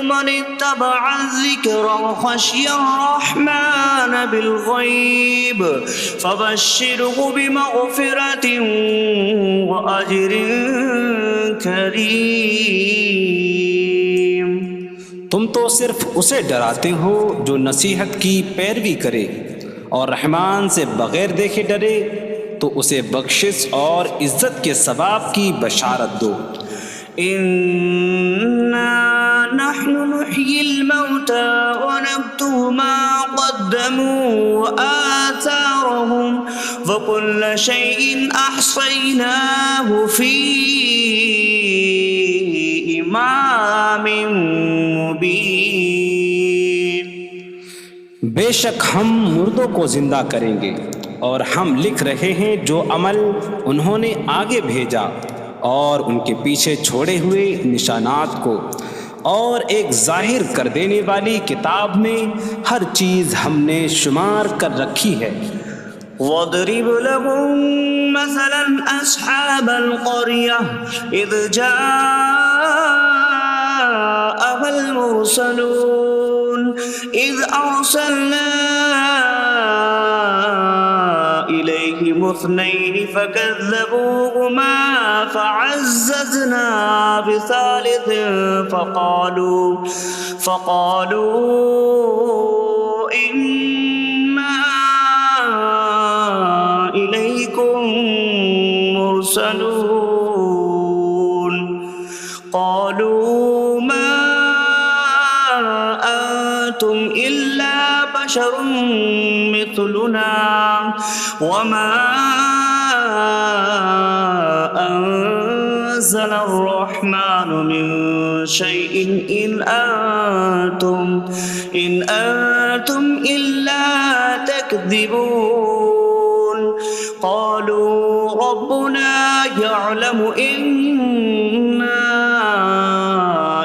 من اتبع الذكر وخشي الرحمن بالغيب فبشره بمغفرة وأجر كريم۔ تم تو صرف اسے ڈراتے ہو جو نصیحت کی پیروی کرے اور رحمان سے بغیر دیکھے ڈرے، تو اسے بخشش اور عزت کے ثواب کی بشارت دو۔ نحن نحيي الموتى ونكتب ما قدموا وآثارهم وكل شيء أحصيناه في إمام مبين۔ بے شک ہم مردوں کو زندہ کریں گے اور ہم لکھ رہے ہیں جو عمل انہوں نے آگے بھیجا اور ان کے پیچھے چھوڑے ہوئے نشانات کو، اور ایک ظاہر کر دینے والی کتاب میں ہر چیز ہم نے شمار کر رکھی ہے۔ وَاضْرِبْ لَهُم مَّثَلًا أَصْحَابَ الْقَرْيَةِ إِذْ جَاءَهَا الْمُرْسَلُونَ إِذْ أَرْسَلْنَا إِلَيْهِمْ عليهم اثنين فكذبوهما فعززنا بثالث فقالوا إنا إليكم مرسلون قالوا ما أنتم إلا بشر مثلنا وما أنزل الرحمن من شيء إن أنتم إلا تكذبون قالوا ربنا يعلم إنا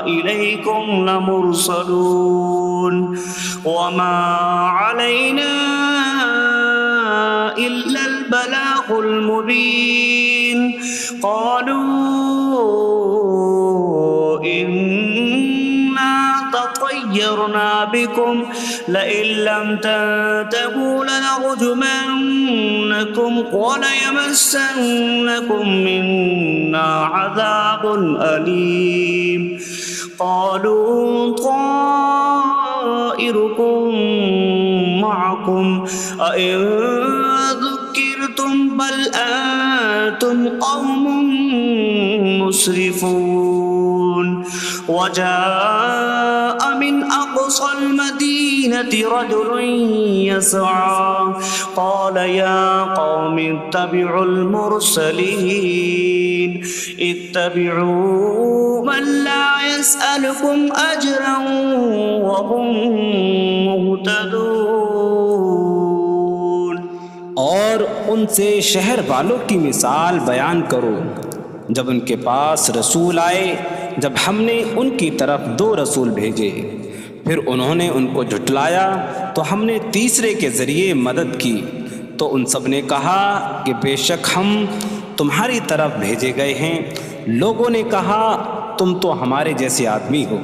إليكم لمرسلون وما علينا إلا البلاغ المبين قالوا إنا تطيرنا بكم لئن لم تنتهوا لنرجمنكم وليمسنكم منا عذاب أليم قالوا طائركم معكم أئن ذكرتم بل أنتم قوم مسرفون وجاء من أقصى المدينة رجل يسعى قال يا قوم اتبعوا المرسلين اتبعوا من لا يسألكم أجرا وهم مهتدون. اور ان سے شہر والوں کی مثال بیان کرو جب ان کے پاس رسول آئے، جب ہم نے ان کی طرف 2 رسول بھیجے، پھر انہوں نے ان کو جھٹلایا تو ہم نے تیسرے کے ذریعے مدد کی، تو ان سب نے کہا کہ بے شک ہم تمہاری طرف بھیجے گئے ہیں۔ لوگوں نے کہا تم تو ہمارے جیسے آدمی ہو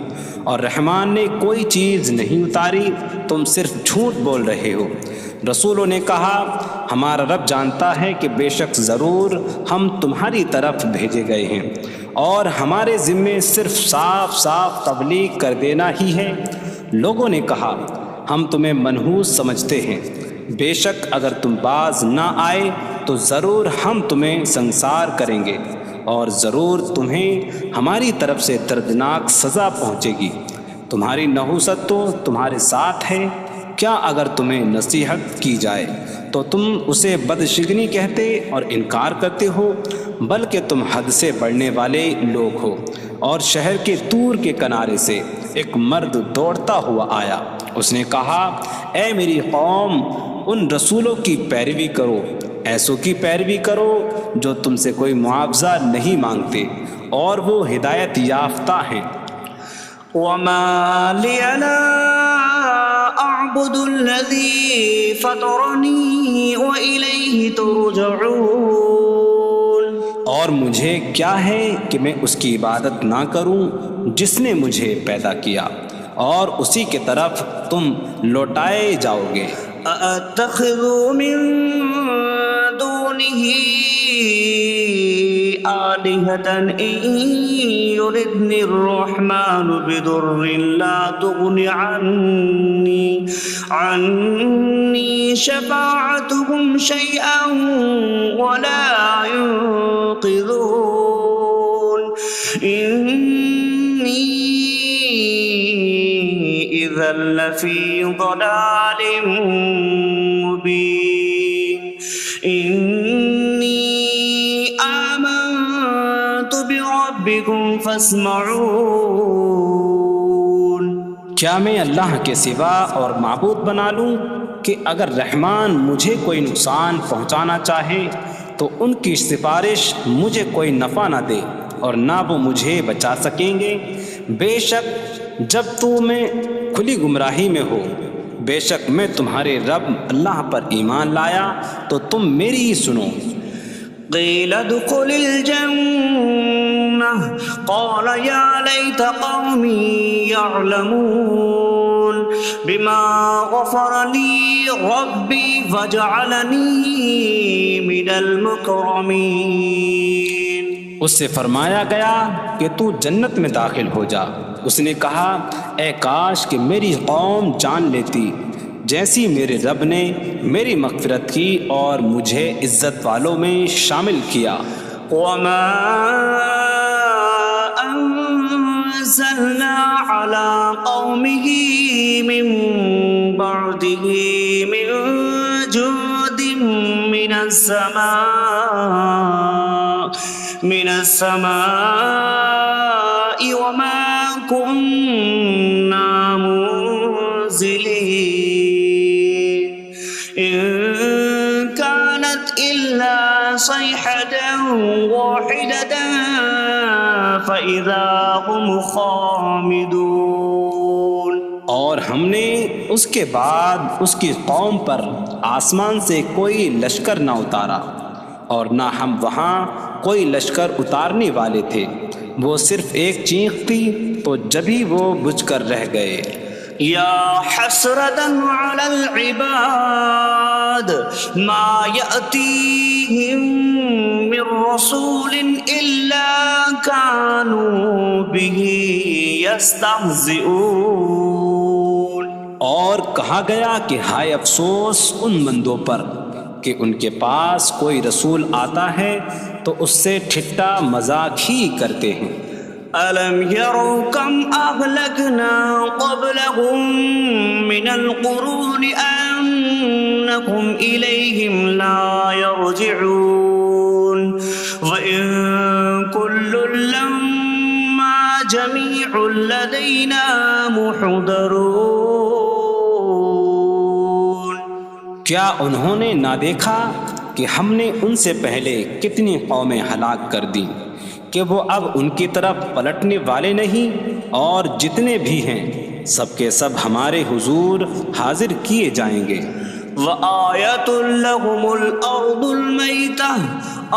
اور رحمان نے کوئی چیز نہیں اتاری، تم صرف جھوٹ بول رہے ہو۔ رسولوں نے کہا ہمارا رب جانتا ہے کہ بے شک ضرور ہم تمہاری طرف بھیجے گئے ہیں اور ہمارے ذمے صرف صاف صاف تبلیغ کر دینا ہی ہے۔ لوگوں نے کہا ہم تمہیں منحوس سمجھتے ہیں، بے شک اگر تم باز نہ آئے تو ضرور ہم تمہیں سنسار کریں گے اور ضرور تمہیں ہماری طرف سے دردناک سزا پہنچے گی۔ تمہاری نحوست تو تمہارے ساتھ ہے، کیا اگر تمہیں نصیحت کی جائے تو تم اسے بدشگنی کہتے اور انکار کرتے ہو؟ بلکہ تم حد سے بڑھنے والے لوگ ہو۔ اور شہر کے دور کے کنارے سے ایک مرد دوڑتا ہوا آیا، اس نے کہا اے میری قوم، ان رسولوں کی پیروی کرو، ایسوں کی پیروی کرو جو تم سے کوئی معاوضہ نہیں مانگتے اور وہ ہدایت یافتہ ہیں۔ وما لي لا أعبد الذي فطرني وإليه ترجعون۔ اور مجھے کیا ہے کہ میں اس کی عبادت نہ کروں جس نے مجھے پیدا کیا، اور اسی کی طرف تم لوٹائے جاؤ گے۔ أأتخذ من دونه آلهة إن يردني الرحمن بضر لا تغن عني شفاعتهم شيئا ولا ينقذون إني إذا لفي ضلال مبين إني آمنت بربكم فاسمعون۔ کیا میں اللہ کے سوا اور معبود بنا لوں کہ اگر رحمان مجھے کوئی نقصان پہنچانا چاہے تو ان کی سفارش مجھے کوئی نفع نہ دے اور نہ وہ مجھے بچا سکیں گے؟ بے شک جب میں کھلی گمراہی میں ہو، بے شک میں تمہارے رب اللہ پر ایمان لایا تو تم میری ہی سنو۔ قيل ادخل الجنة قال يا ليت قومي يعلمون بما غفر لي ربي وجعلني من المكرمين. اس سے فرمایا گیا کہ تو جنت میں داخل ہو جا. اس نے کہا اے کاش کہ میری قوم جان لیتی جیسی میرے رب نے میری مغفرت کی اور مجھے عزت والوں میں شامل کیا. وما أنزلنا على قومه من بعده من جود من السماء وما كنا منزلين إن كانت إلا صيحة واحدة فإذا هم خامدون. اور ہم نے اس کے بعد اس کی قوم پر آسمان سے کوئی لشکر نہ اتارا اور نہ ہم وہاں کوئی لشکر اتارنے والے تھے. وہ صرف ایک چیخ تھی تو جبھی وہ بجھ کر رہ گئے. یا حسرة على العباد ما يأتيهم من رسول إلا كانوا به يستهزئون. اور کہا گیا کہ ہائے افسوس ان بندوں پر کہ ان کے پاس کوئی رسول آتا ہے تو اس سے ٹھٹا مذاق ہی کرتے ہیں. ألم يروا كم أهلكنا قبلهم من القرون أنكم إليهم لا يرجعون وإن كل لما جميع لدينا محضرون. کیا انہوں نے نہ دیکھا کہ ہم نے ان سے پہلے کتنی قومیں ہلاک کر دیں کہ وہ اب ان کی طرف پلٹنے والے نہیں، اور جتنے بھی ہیں سب کے سب ہمارے حضور حاضر کیے جائیں گے. وآیۃ لہم الارض المیتہ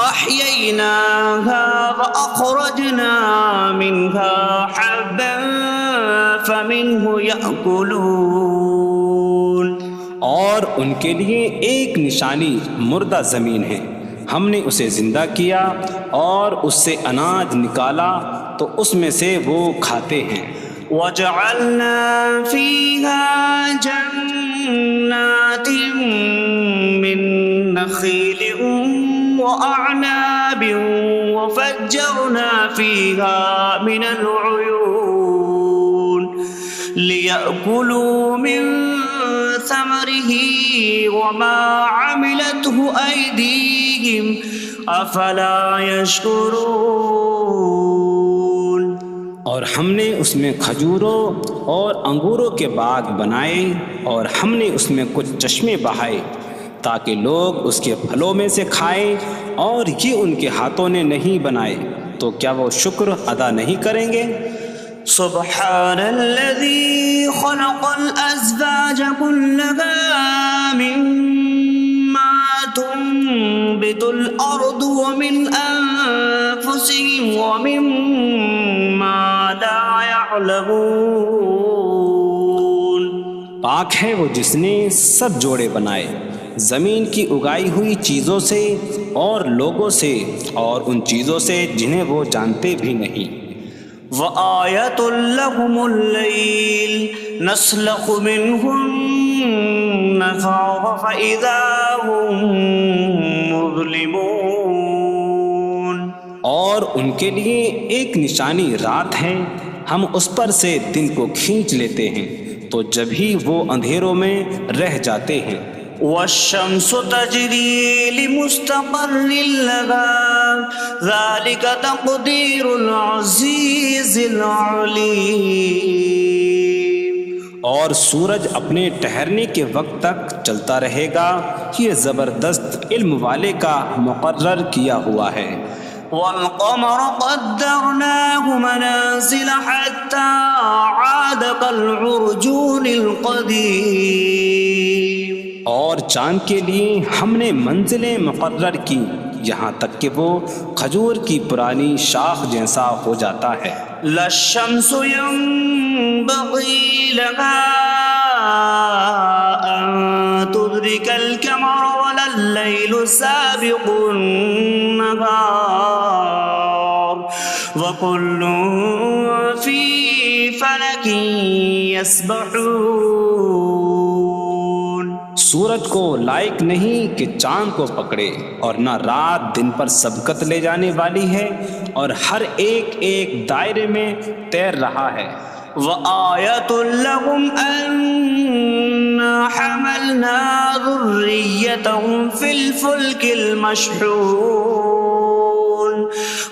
احییناہا واخرجنا منہا حبا فمنہ یأکلون. اور ان کے لیے ایک نشانی مردہ زمین ہے، ہم نے اسے زندہ کیا اور اس سے اناج نکالا تو اس میں سے وہ کھاتے ہیں. وَجَعَلْنَا فِيهَا جَنَّاتٍ مِّن نَخِيلٍ وَأَعْنَابٍ وَفَجَّرْنَا فِيهَا مِنَ الْعُيُونِ لِيَأْكُلُوا مِن ثَمَرِهِ وَمَا عَمِلَتْهُ أَيْدِيهِمْ أَفَلَا يَشْكُرُونَ. اور ہم نے اس میں کھجوروں اور انگوروں کے باغ بنائے اور ہم نے اس میں کچھ چشمے بہائے تاکہ لوگ اس کے پھلوں میں سے کھائیں، اور یہ ان کے ہاتھوں نے نہیں بنائے تو کیا وہ شکر ادا نہیں کریں گے؟ سبحان الذي خلق الأزواج كلها مما تنبت الأرض ومن أنفسهم ومما لا يعلمون. پاک ہے وہ جس نے سب جوڑے بنائے زمین کی اگائی ہوئی چیزوں سے اور لوگوں سے اور ان چیزوں سے جنہیں وہ جانتے بھی نہیں. وآیۃ لہم اللیل نسلخ منہ النہار فإذا هم مظلمون. اور ان کے لیے ایک نشانی رات ہے، ہم اس پر سے دن کو کھینچ لیتے ہیں تو جب ہی وہ اندھیروں میں رہ جاتے ہیں. والشمس تجری لمستقر لها ذلك تقدیر العزیز العلیم. اور سورج اپنے ٹھہرنے کے وقت تک چلتا رہے گا، یہ زبردست علم والے کا مقرر کیا ہوا ہے. والقمر قدرناه منازل حتى عاد كالعرجون القديم. اور چاند کے لیے ہم نے منزلیں مقرر کی یہاں تک کہ وہ کھجور کی پرانی شاخ جیسا ہو جاتا ہے. لا الشمس ينبغي لها أن تدرك القمر ولا الليل سابق النهار وكل في فلك يسبحون۔ سورج کو لائق نہیں کہ چاند کو پکڑے، اور نہ رات دن پر سبقت لے جانے والی ہے، اور ہر ایک ایک دائرے میں تیر رہا ہے۔ وآية لهم أنا حملنا ذريتهم في الفلك المشحون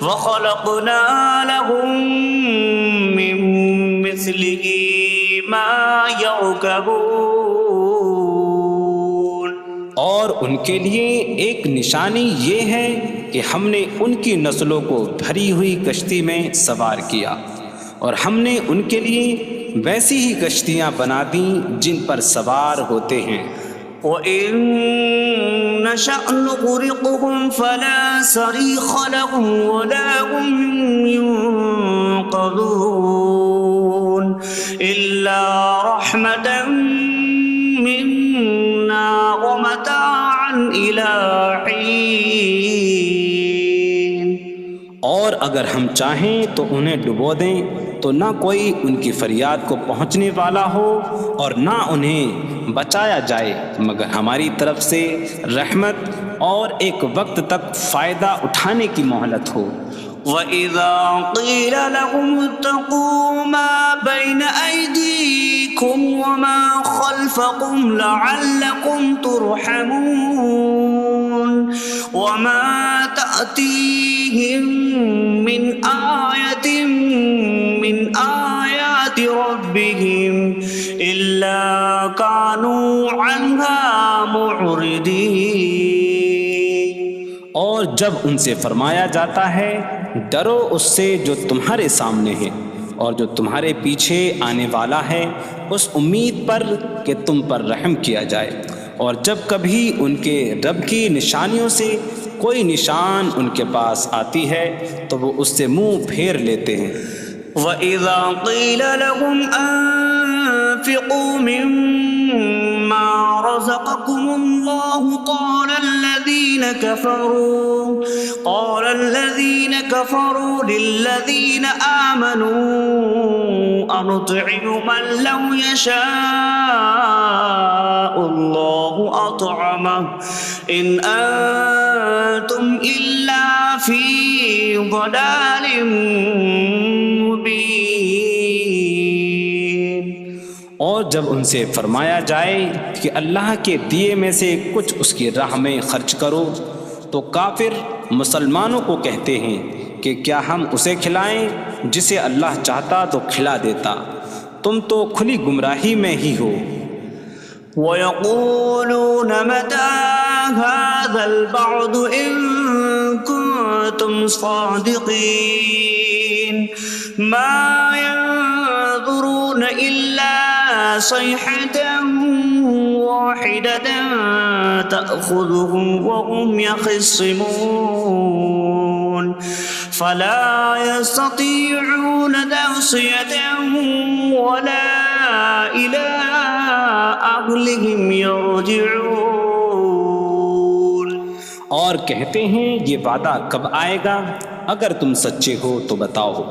وخلقنا لهم من مثله ما يركبون۔ اور ان کے لیے ایک نشانی یہ ہے کہ ہم نے ان کی نسلوں کو بھری ہوئی کشتی میں سوار کیا، اور ہم نے ان کے لیے ویسی ہی کشتیاں بنا دیں جن پر سوار ہوتے ہیں۔ وَإِن نَّشَأْ نُغْرِقْهُمْ فَلَا صَرِيخَ لَهُمْ وَلَا هُمْ يُنقَذُونَ إِلَّا رَحْمَةً مِّنَّا وَمَتَاعًا إِلَىٰ حِينٍ۔ اور اگر ہم چاہیں تو انہیں ڈبو دیں تو نہ کوئی ان کی فریاد کو پہنچنے والا ہو اور نہ انہیں بچایا جائے مگر ہماری طرف سے رحمت اور ایک وقت تک فائدہ اٹھانے کی مہلت ہو۔ وَإِذَا قِيلَ لَهُمُ اتَّقُوا مَا بَيْنَ أَيْدِيكُمْ وَمَا خَلْفَكُمْ لَعَلَّكُمْ تُرْحَمُونَ وَمَا تَأْتِيهِم مِّنْ آيَةٍ مِّنْ آيَاتِ رَبِّهِمْ إِلَّا كَانُوا عَنْهَا مُعْرِضِينَ۔ اور جب ان سے فرمایا جاتا ہے ڈرو اس سے جو تمہارے سامنے ہے اور جو تمہارے پیچھے آنے والا ہے، اس امید پر کہ تم پر رحم کیا جائے، اور جب کبھی ان کے رب کی نشانیوں سے کوئی نشان ان کے پاس آتی ہے تو وہ اس سے منہ پھیر لیتے ہیں۔ وَإِذَا قِيلَ لَهُمْ أَنفِقُوا مِمَّا رَزَقَكُمُ اللَّهُ قَالَ الَّذِينَ كَفَرُوا لِلَّذِينَ آمَنُوا أَنُطْعِمُ مَن لَّوْ يَشَاءُ اللَّهُ أَطْعَمَهُ إِنْ أَنتُمْ إِلَّا فِي ضَلَالٍ مُّبِينٍ۔ اور جب ان سے فرمایا جائے کہ اللہ کے دیے میں سے کچھ اس کی راہ میں خرچ کرو تو کافر مسلمانوں کو کہتے ہیں کہ کیا ہم اسے کھلائیں جسے اللہ چاہتا تو کھلا دیتا، تم تو کھلی گمراہی میں ہی ہو۔ وَيَقُولُونَ مَتَىٰ هَٰذَا الْوَعْدُ إِن كُنتُمْ صَادِقِينَ مَا يَنظُرُونَ إِلَّا صَيْحَةً وَاحِدَةً تَأْخُذُهُمْ وَهُمْ يَخِصِّمُونَ فَلَا يَسْتَطِيعُونَ تَوْصِيَةً وَلَا إِلَىٰ أَهْلِهِمْ يَرْجِعُونَ۔ اور کہتے ہیں یہ وعدہ کب آئے گا؟ اگر تم سچے ہو تو بتاؤ۔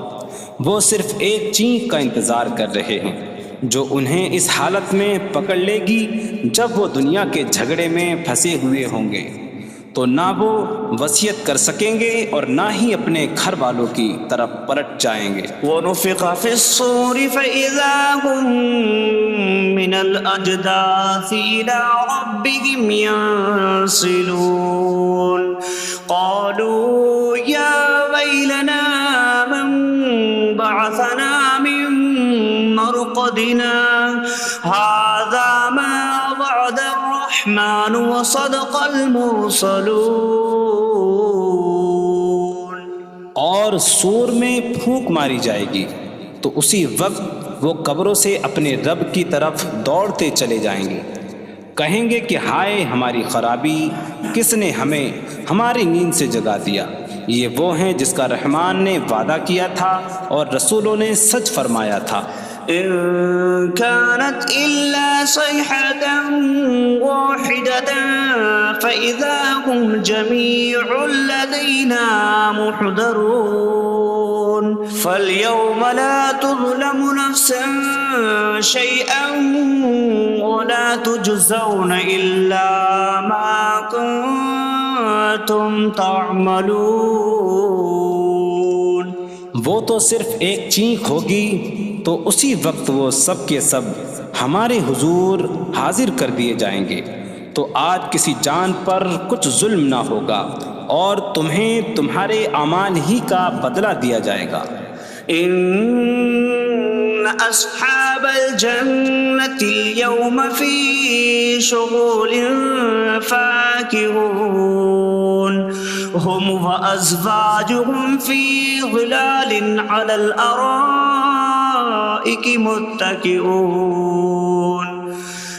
وہ صرف ایک چینک کا انتظار کر رہے ہیں جو انہیں اس حالت میں پکڑ لے گی جب وہ دنیا کے جھگڑے میں پھنسے ہوئے ہوں گے، تو نہ وہ وصیت کر سکیں گے اور نہ ہی اپنے گھر والوں کی طرف پلٹ جائیں گے۔ وَنُفِخَ فِي الصُّورِ فَإِذَا هُم مِّنَ الْأَجْدَاثِ إِلَىٰ رَبِّهِمْ يَنسِلُونَ قَالُوا يَا وَيْلَنَا مَن بَعَثَنَا مِن مَّرْقَدِنَا هَٰذَا مَا وَعَدَ الرَّحْمَٰنُ وَصَدَقَ الْمُرْسَلُونَ۔ اور سور میں پھونک ماری جائے گی تو اسی وقت وہ قبروں سے اپنے رب کی طرف دوڑتے چلے جائیں گے، کہیں گے کہ ہائے ہماری خرابی، کس نے ہمیں ہماری نیند سے جگا دیا۔ یہ وہ ہیں جس کا رحمان نے وعدہ کیا تھا اور رسولوں نے سچ فرمایا تھا۔ إن كانت إلا صيحة واحدة فإذا هم جميع لدينا محضرون فاليوم لا تظلم نفس شيئا ولا تجزون إلا ما كنتم تعملون. وہ تو صرف ایک چینخ ہوگی تو اسی وقت وہ سب کے سب ہمارے حضور حاضر کر دیے جائیں گے. تو آج کسی جان پر کچھ ظلم نہ ہوگا اور تمہیں تمہارے اعمال ہی کا بدلہ دیا جائے گا. إن أصحاب الجنة اليوم في شغل فاكهون هم وأزواجهم في ظلال على الأرائك متكئون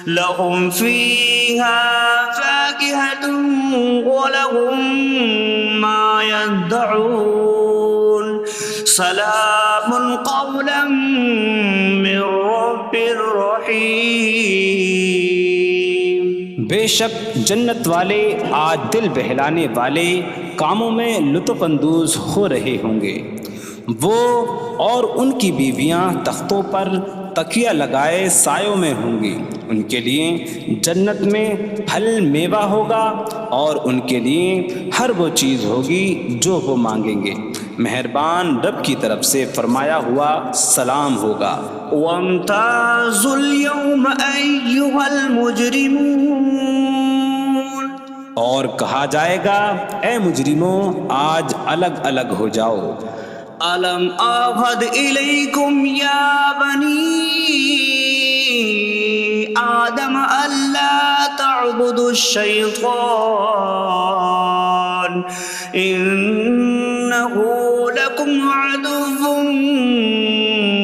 لهم فيها فاكهة ولهم ما يدعون سلام قولا من رب رحیم. بے شک جنت والے آج دل بہلانے والے کاموں میں لطف اندوز ہو رہے ہوں گے. وہ اور ان کی بیویاں تختوں پر تکیہ لگائے سایوں میں ہوں گی. ان کے لیے جنت میں پھل میوہ ہوگا اور ان کے لیے ہر وہ چیز ہوگی جو وہ مانگیں گے. مہربان رب کی طرف سے فرمایا ہوا سلام ہوگا. وامتازوا اليوم أيها المجرمون اور کہا جائے گا اے مجرموں آج الگ الگ ہو جاؤ. ألم أعهد إليكم يا بني آدم ألا تعبدوا الشيطان إنه لكم عدو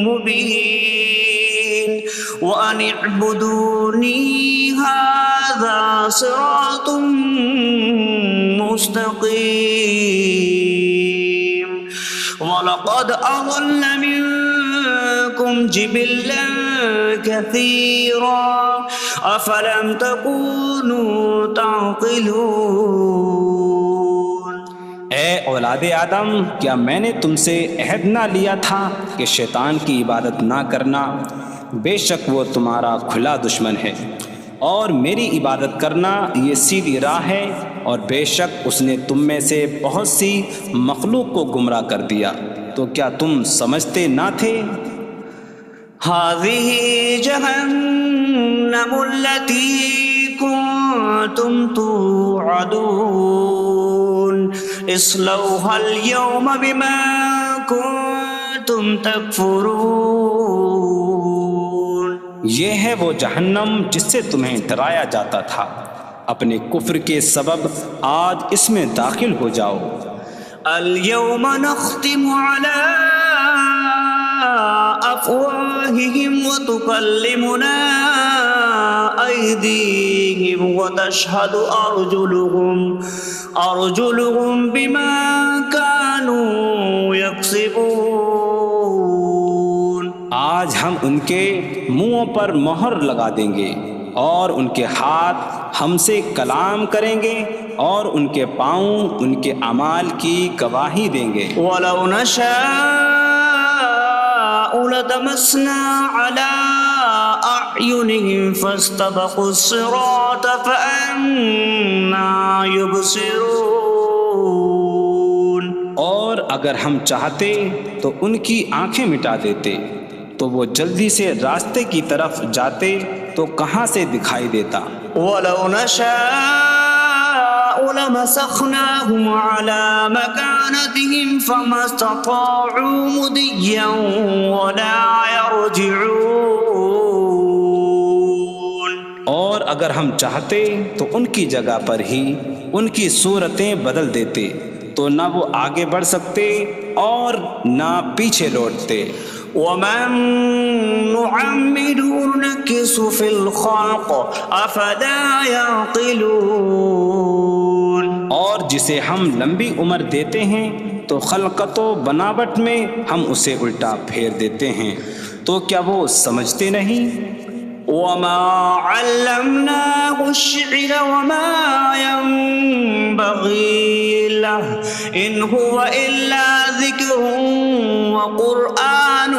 مبين وأن اعبدوني هذا صراط مستقيم. وَلَقَدْ أَضَلَّ مِنكُمْ جِبِلًّا كَثِيرًا أَفَلَمْ تَكُونُوا تَعْقِلُونَ. اے اولاد آدم کیا میں نے تم سے عہد نہ لیا تھا کہ شیطان کی عبادت نہ کرنا؟ بے شک وہ تمہارا کھلا دشمن ہے اور میری عبادت کرنا یہ سیدھی راہ ہے. اور بے شک اس نے تم میں سے بہت سی مخلوق کو گمراہ کر دیا. تو کیا تم سمجھتے نہ تھے؟ هذه جهنم التي كنتم توعدون اصلوها اليوم بما كنتم تكفرون. یہ ہے وہ جہنم جس سے تمہیں ڈرایا جاتا تھا. اپنے کفر کے سبب آج اس میں داخل ہو جاؤ. اليوم نختم على أفواههم وتكلمنا أيديهم وتشهد أرجلهم بما كانوا يكسبون. آج ہم ان کے منہوں پر مہر لگا دیں گے اور ان کے ہاتھ ہم سے کلام کریں گے اور ان کے پاؤں ان کے اعمال کی گواہی دیں گے. وَلَوْ نَشَاءُ لَطَمَسْنَا عَلَىٰ أَعْيُنِهِمْ فَاسْتَبَقُوا الصِّرَاطَ فَأَنَّىٰ يُبْصِرُونَ. اور اگر ہم چاہتے تو ان کی آنکھیں مٹا دیتے تو وہ جلدی سے راستے کی طرف جاتے تو کہاں سے دکھائی دیتا. وَلَوْ نَشَاءُ لَمَسَخْنَاهُمْ عَلَىٰ مَكَانَتِهِمْ فَمَا اسْتَطَاعُوا مُضِيًّا وَلَا يَرْجِعُونَ. اور اگر ہم چاہتے تو ان کی جگہ پر ہی ان کی صورتیں بدل دیتے تو نہ وہ آگے بڑھ سکتے اور نہ پیچھے لوٹتے. وَمَن نُعَمِّرْهُ نُنَكِّسْهُ فِي الْخَلْقِ أَفَلَا يَعْقِلُونَ. اور جسے ہم لمبی عمر دیتے ہیں تو خلقت و بناوٹ میں ہم اسے الٹا پھیر دیتے ہیں. تو کیا وہ سمجھتے نہیں؟ وما علمناه الشعر وما ينبغي له إن هو إلا ذكر وقرآن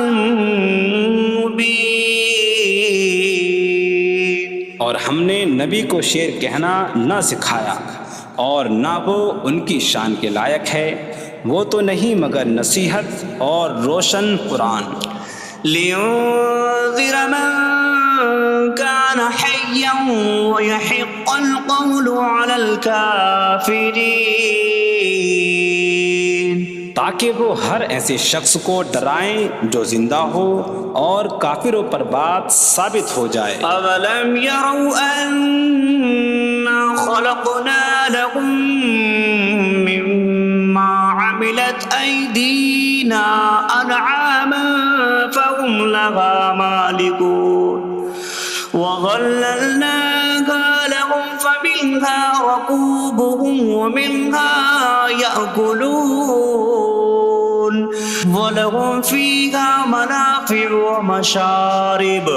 مبين. اور ہم نے نبی کو شعر کہنا نہ سکھایا اور نہ وہ ان کی شان کے لائق ہے، وہ تو نہیں مگر نصیحت اور روشن قرآن. لينذر من كان حيا ويحق القول على الكافرين. تاکہ وہ ہر ایسے شخص کو ڈرائیں جو زندہ ہو اور کافروں پر بات ثابت ہو جائے. أولم يروا أنا خلقنا لهم مما عملت أيدينا أنعاما فهم لها مالكون وظللناها لهم فمنها ركوبهم ومنها يأكلون ولهم فيها منافع ومشارب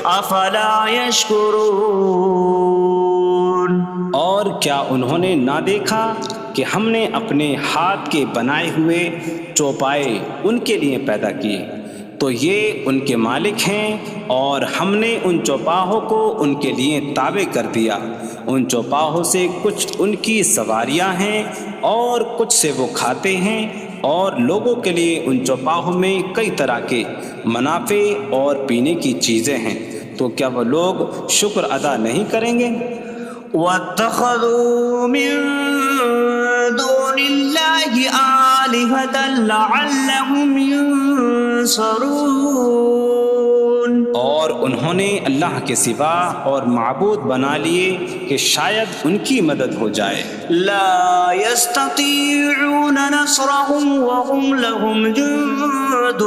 أفلا يشكرون. اور کیا انہوں نے نہ دیکھا کہ ہم نے اپنے ہاتھ کے بنائے ہوئے چوپائے ان کے لیے پیدا کیے، تو یہ ان کے مالک ہیں، اور ہم نے ان چوپاہوں کو ان کے لیے تابع کر دیا. ان چوپاہوں سے کچھ ان کی سواریاں ہیں اور کچھ سے وہ کھاتے ہیں، اور لوگوں کے لیے ان چوپاہوں میں کئی طرح کے منافع اور پینے کی چیزیں ہیں. تو کیا وہ لوگ شکر ادا نہیں کریں گے؟ واتخذوا من دون الله آلهة لعلهم ينصرون. اور انہوں نے اللہ کے سوا اور معبود بنا لیے کہ شاید ان کی مدد ہو جائے. لا يستطيعون نصرهم وهم لهم جند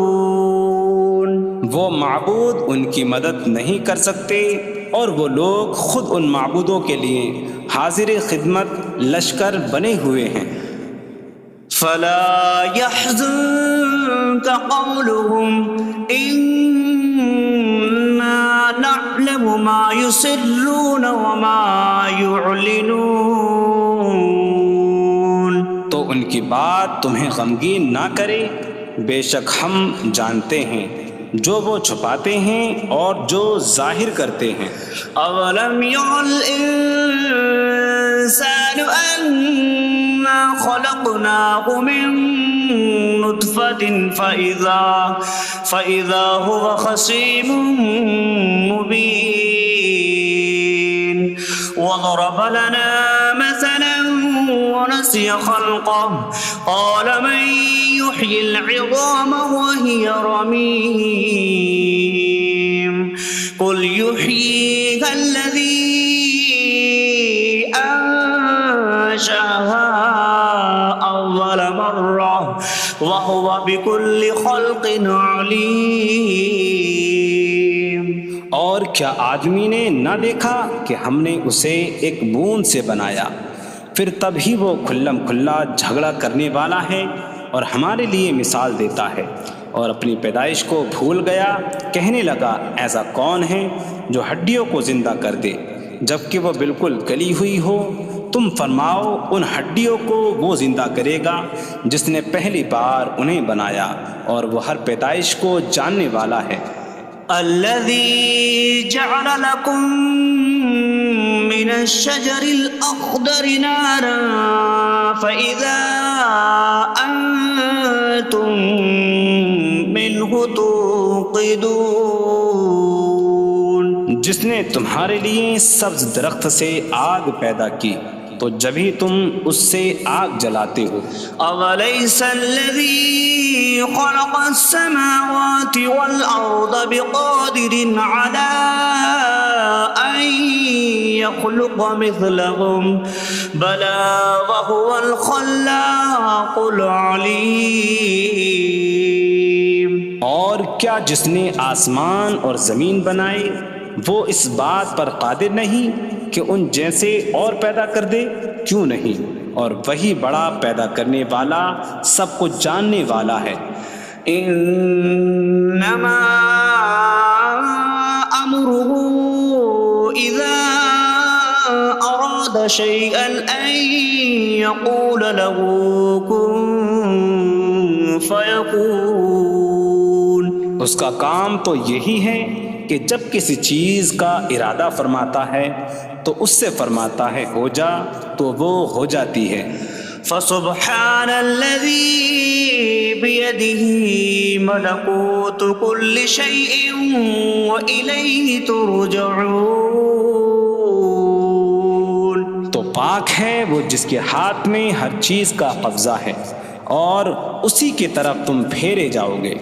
محضرون. وہ معبود ان کی مدد نہیں کر سکتے، اور وہ لوگ خود ان معبودوں کے لیے حاضر خدمت لشکر بنے ہوئے ہیں. فلا يحزنك قولهم إنا نعلم ما يسرون وما يعلنون. تو ان کی بات تمہیں غمگین نہ کرے، بے شک ہم جانتے ہیں جو وہ چھپاتے ہیں اور جو ظاہر کرتے ہیں. أولم ير الإنسان أنا خلقناه من نطفة فإذا هو خصيم مبين. وضرب لنا مثلا ونسي خلقه قال من يحيي العظام وهي رميم قل يحييها الذي أنشأها أول مرة وهو بكل خلق عليم. اور کیا آدمی نے نہ دیکھا کہ ہم نے اسے ایک بوند سے بنایا، پھر تب ہی وہ کھلم کھلا جھگڑا کرنے والا ہے اور ہمارے لیے مثال دیتا ہے. اور اپنی پیدائش کو بھول گیا، کہنے لگا ایسا کون ہے جو ہڈیوں کو زندہ کر دے جبکہ وہ بالکل گلی ہوئی ہو؟ تم فرماؤ ان ہڈیوں کو وہ زندہ کرے گا جس نے پہلی بار انہیں بنایا، اور وہ ہر پیدائش کو جاننے والا ہے. الذي جعل لكم من الشجر الأخضر نارا فإذا أنتم منه توقدون. جس نے تمہارے لیے سبز درخت سے آگ پیدا کی تو جبھی تم اس سے آگ جلاتے ہو. أوليس الذي خلق السماوات والأرض بقادر على أن يخلق مثلهم بلى وهو الخلاق العليم. اور کیا جس نے آسمان اور زمین بنائے وہ اس بات پر قادر نہیں کہ ان جیسے اور پیدا کر دے؟ کیوں نہیں، اور وہی بڑا پیدا کرنے والا سب کو جاننے والا ہے. إنما أمره إذا أراد شيئا أن يقول له كن فيكون. اس کا کام تو یہی ہے کہ جب کسی چیز کا ارادہ فرماتا ہے تو اس سے فرماتا ہے ہو جا تو وہ ہو جاتی ہے. فسبحان الذي بيده ملكوت كل شيء وإليه ترجعون. تو پاک ہے وہ جس کے ہاتھ میں ہر چیز کا قبضہ ہے اور اسی کی طرف تم پھیرے جاؤ گے.